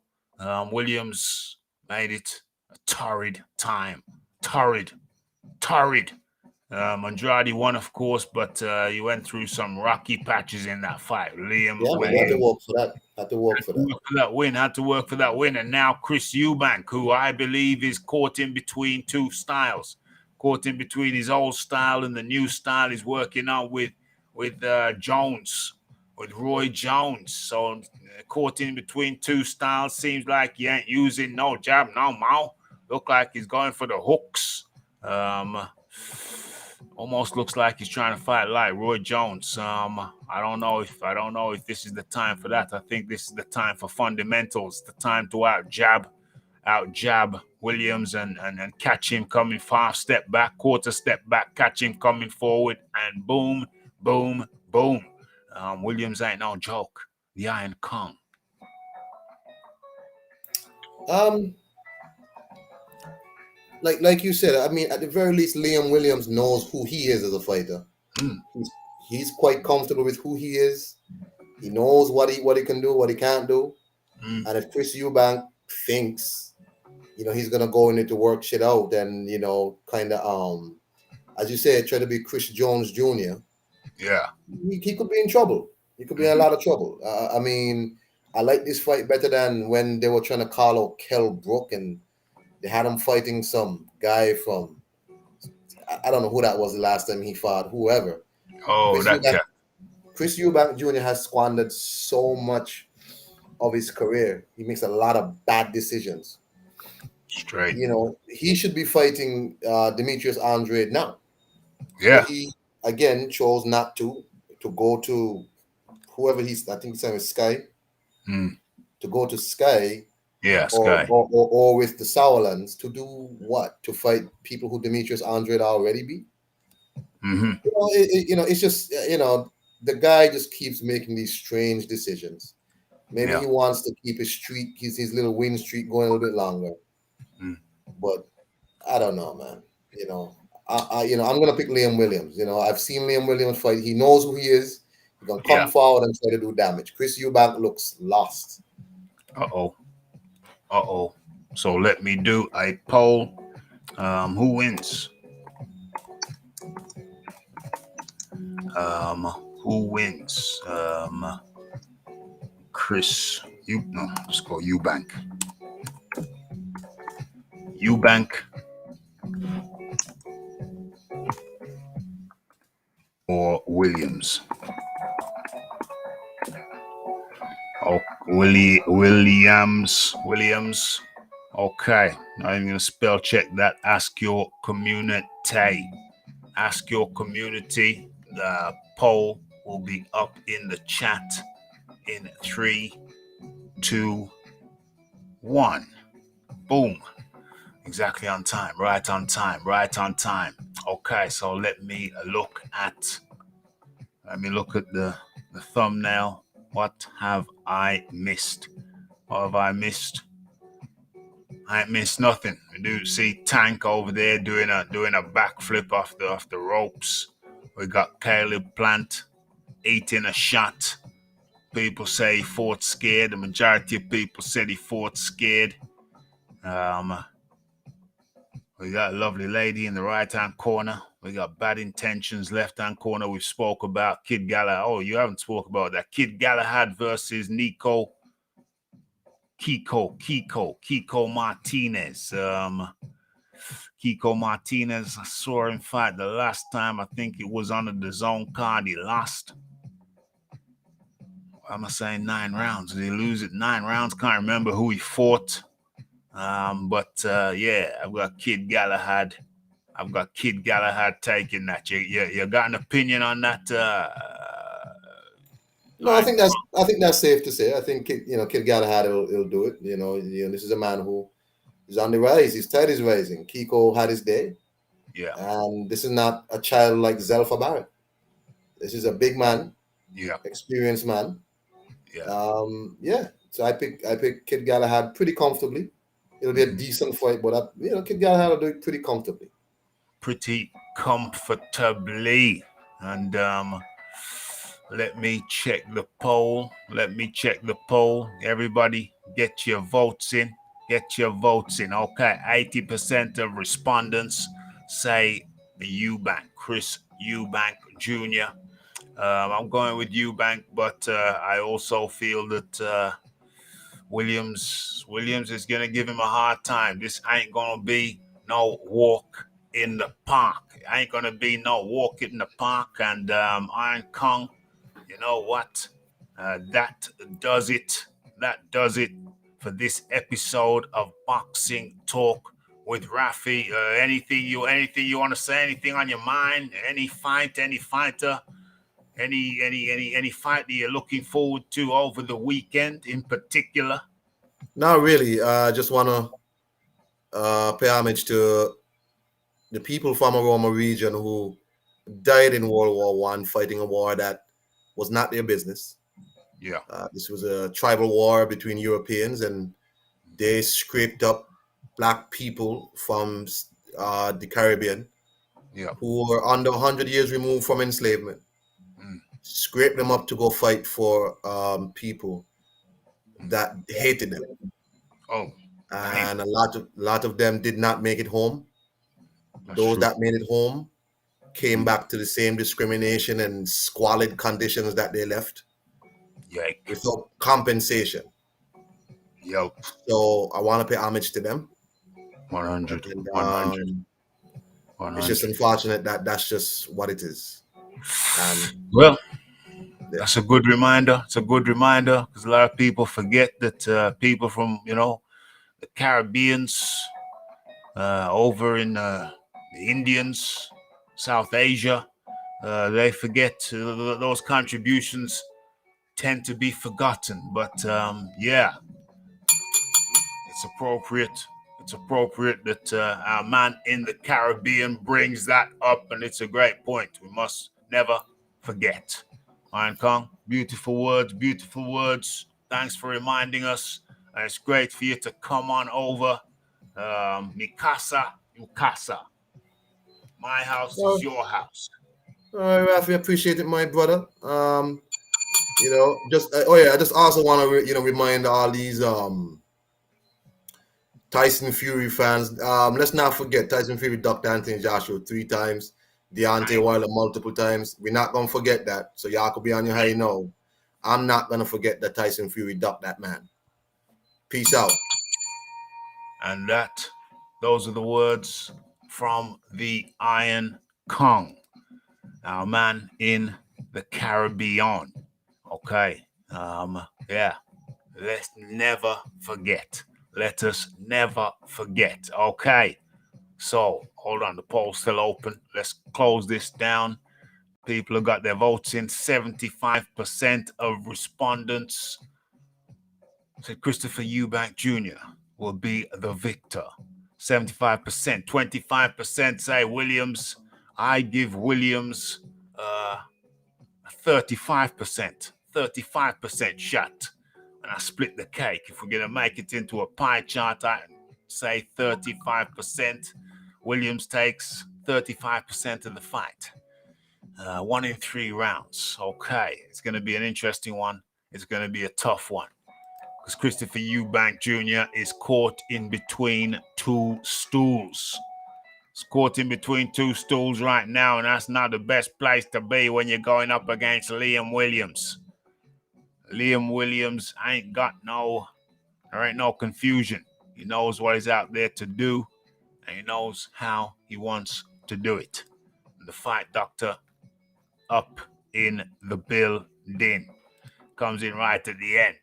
Williams made it a torrid time. Torrid. Andrade won, of course, but he went through some rocky patches in that fight. Liam Yeah, man. Had to Williams work for that. Had to work for that. had to work for that win. And now Chris Eubank, who I believe is caught in between two styles. caught in between his old style and the new style he's working on with Jones, with Roy Jones. So caught in between two styles. Seems like he ain't using no jab, no mouth. Look like he's going for the hooks. Almost looks like he's trying to fight like Roy Jones. I don't know if this is the time for that. I think this is the time for fundamentals. The time to out jab Williams and catch him coming 5 step back, quarter step back, catch him coming forward, and boom, boom, boom. Williams ain't no joke. The Iron Kong. Like you said, I mean, at the very least, Liam Williams knows who he is as a fighter. He's quite comfortable with who he is. He knows what he can do, what he can't do. And if Chris Eubank thinks, he's gonna go in there to work shit out, then kind of as you said, try to be Chris Jones Jr. Yeah, he could be in trouble. He could be in a lot of trouble. I mean, I like this fight better than when they were trying to call out Kell Brook and they had him fighting some guy from, I don't know who that was the last time he fought, whoever. Oh, Chris Eubank Jr. has squandered so much of his career. He makes a lot of bad decisions. Straight. He should be fighting Demetrius Andrade now. Yeah. But he, again, chose not to go to whoever I think his name is Sky. To go to Sky. Yeah, Sky. Or with the Sauerlands to do what? To fight people who Demetrius Andrade already beat? It's just, the guy just keeps making these strange decisions. Maybe he wants to keep his little win streak going a little bit longer. But I don't know, man. I'm gonna pick Liam Williams. I've seen Liam Williams fight. He knows who he is. He's gonna come forward and try to do damage. Chris Eubank looks lost. So let me do a poll. Who wins? Who wins? Chris. Let's go Eubank. Eubank or Williams? Oh, Williams. Okay, now I'm gonna spell check that. Ask your community. The poll will be up in the chat in 3, 2, 1. Boom. Exactly on time. Right on time. Okay, so let me look at the thumbnail. What have I missed? I ain't missed nothing. We do see Tank over there doing a backflip off the ropes. We got Caleb Plant eating a shot. People say he fought scared. The majority of people said he fought scared. We got a lovely lady in the right-hand corner. We got Bad Intentions, left-hand corner. We've spoke about Kid Galahad. Oh, you haven't spoke about that. Kid Galahad versus Kiko Martinez. Kiko Martinez, I saw him fight the last time. I think it was under the zone card. He lost. I'm saying 9 rounds. Did he lose it 9 rounds? Can't remember who he fought. But I've got Kid Galahad. Taking that. You got an opinion on that? No, I think that's safe to say. I think Kid Galahad will do it. This is a man who is on the rise. His tide is rising. Kiko had his day. Yeah. And this is not a child like Zelfa Barrett. This is a big man. Yeah. Experienced man. Yeah. So I pick Kid Galahad pretty comfortably. It'll be a decent fight, but Kid Galahad will do it pretty comfortably. And let me check the poll. Everybody, get your votes in. Okay, 80% of respondents say Chris Eubank Jr. I'm going with Eubank, but I also feel that Williams is gonna give him a hard time. This ain't gonna be no walk in the park. It ain't gonna be no walk in the park. And Iron Kong, you know what? That does it. That does it for this episode of Boxing Talk with Raphie. Anything you want to say? Anything on your mind? Any fight? Any fighter? Any fight that you're looking forward to over the weekend in particular? Not really. I just want to pay homage to the people from Aroma region who died in World War One, fighting a war that was not their business. Yeah. This was a tribal war between Europeans, and they scraped up black people from the Caribbean Yeah. who were under 100 years removed from enslavement. Scraped them up to go fight for people that hated them, Oh, and a lot of them did not make it home. that's Those true. that made it home came back to the same discrimination and squalid conditions that they left Yike. without compensation. Yo. So I want to pay homage to them. 100. And 100. it's just 100. unfortunate that that's just what it is. And Well, yeah, that's a good reminder. It's a good reminder because a lot of people forget that people from, the Caribbeans, over in the Indians, South Asia, they forget those contributions tend to be forgotten. But yeah, it's appropriate. It's appropriate that our man in the Caribbean brings that up, and it's a great point. We must never forget. Iron Kong, beautiful words, beautiful words. Thanks for reminding us. And it's great for you to come on over. Mikasa, Ukasa. My house is well, your house. all right, Rafi, appreciate it, my brother. Just oh yeah, I just also want to remind all these Tyson Fury fans. Let's not forget Tyson Fury ducked Anthony Joshua 3 times, Deontay Wilder multiple times. We're not gonna forget that. So y'all could be on your high note. I'm not gonna forget that Tyson Fury ducked that man. Peace out. And those are the words from the Iron Kong, our man in the Caribbean. Okay. Yeah. Let's never forget. Let us never forget. Okay. So hold on, the poll's still open. Let's close this down. People have got their votes in. 75% of respondents said Christopher Eubank Jr. will be the victor. 75%. 25% say Williams. I give Williams 35%. 35% shot. And I split the cake. If we're going to make it into a pie chart, I say 35%. Williams takes 35% of the fight. 1 in 3 rounds. Okay. It's going to be an interesting one. It's going to be a tough one. Because Christopher Eubank Jr. is caught in between 2 stools. He's caught in between 2 stools right now, and that's not the best place to be when you're going up against Liam Williams. Liam Williams there ain't no confusion. He knows what he's out there to do, and he knows how he wants to do it. The fight doctor up in the building comes in right at the end.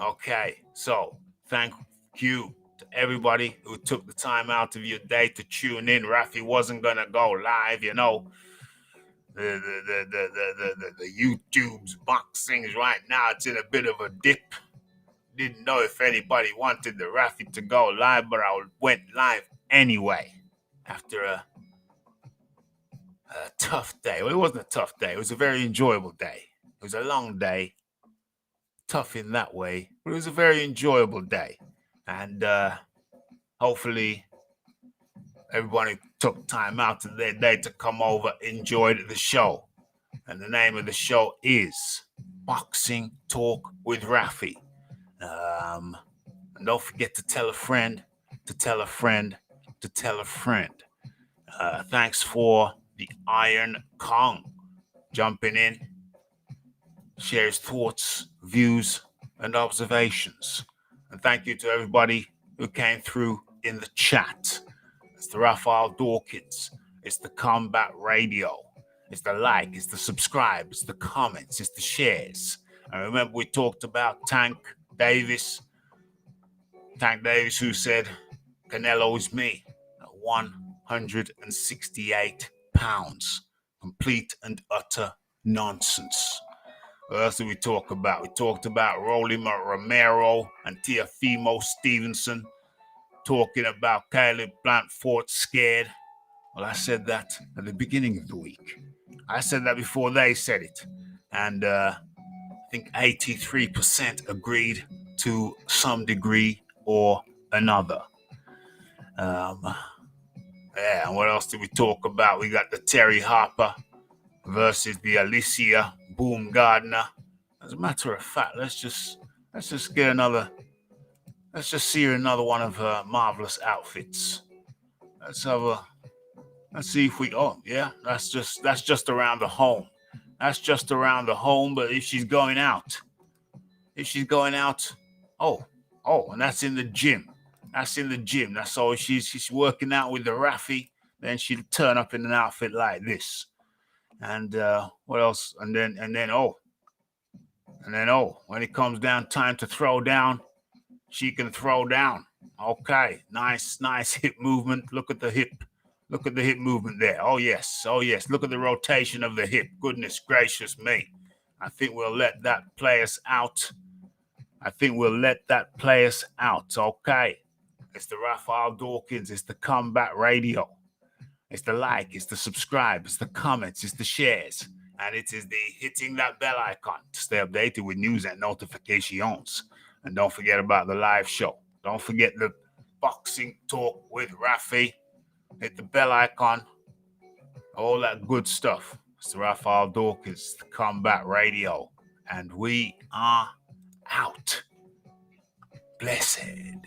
Okay, so thank you to everybody who took the time out of your day to tune in. Raphie wasn't gonna go live, the YouTube's boxings right now, it's in a bit of a dip. Didn't know if anybody wanted the Raphie to go live, but I went live anyway after a tough day. Well, it wasn't a tough day. It was a very enjoyable day. It was a long day, tough in that way, but it was a very enjoyable day. And hopefully everybody took time out of their day to come over, enjoyed the show. And the name of the show is Boxing Talk with Raphie. And don't forget to tell a friend, to tell a friend, to tell a friend. Thanks for the Iron Kong jumping in, shares thoughts, views, and observations. And thank you to everybody who came through in the chat. It's the Raphael Dawkins. It's the Combat Radio. It's the like. It's the subscribe. It's the comments. It's the shares. And remember, we talked about Tank Davis. Tank Davis, who said, Canelo is me at 168 pounds. Complete and utter nonsense. What else did we talk about? We talked about Rolly Romero and Teofimo Stevenson talking about Caleb Blanford scared. Well, I said that at the beginning of the week. I said that before they said it. And I think 83% agreed to some degree or another. Yeah, and what else did we talk about? We got the Terry Harper versus the Alicia Boom Gardner. As a matter of fact, let's just see another one of her marvelous outfits. Let's see if we. Oh yeah, that's just around the home. That's just around the home. But if she's going out, oh, and that's in the gym. That's in the gym. That's all. She's working out with the Raphie. Then she'll turn up in an outfit like this. And what else? And then when it comes down time to throw down, she can throw down. Okay, nice hip movement. Look at the hip movement there. Oh yes. Look at the rotation of the hip. Goodness gracious me. I think we'll let that play us out. Okay. It's the Raphael Dawkins. It's the Combat Radio. It's the like. It's the subscribe. It's the comments. It's the shares. And it is the hitting that bell icon to stay updated with news and notifications. And don't forget about the live show. Don't forget the boxing talk with Raphie. Hit the bell icon. All that good stuff. It's the Raphael Dawkins, the Combat Radio. And we are out. Blessed.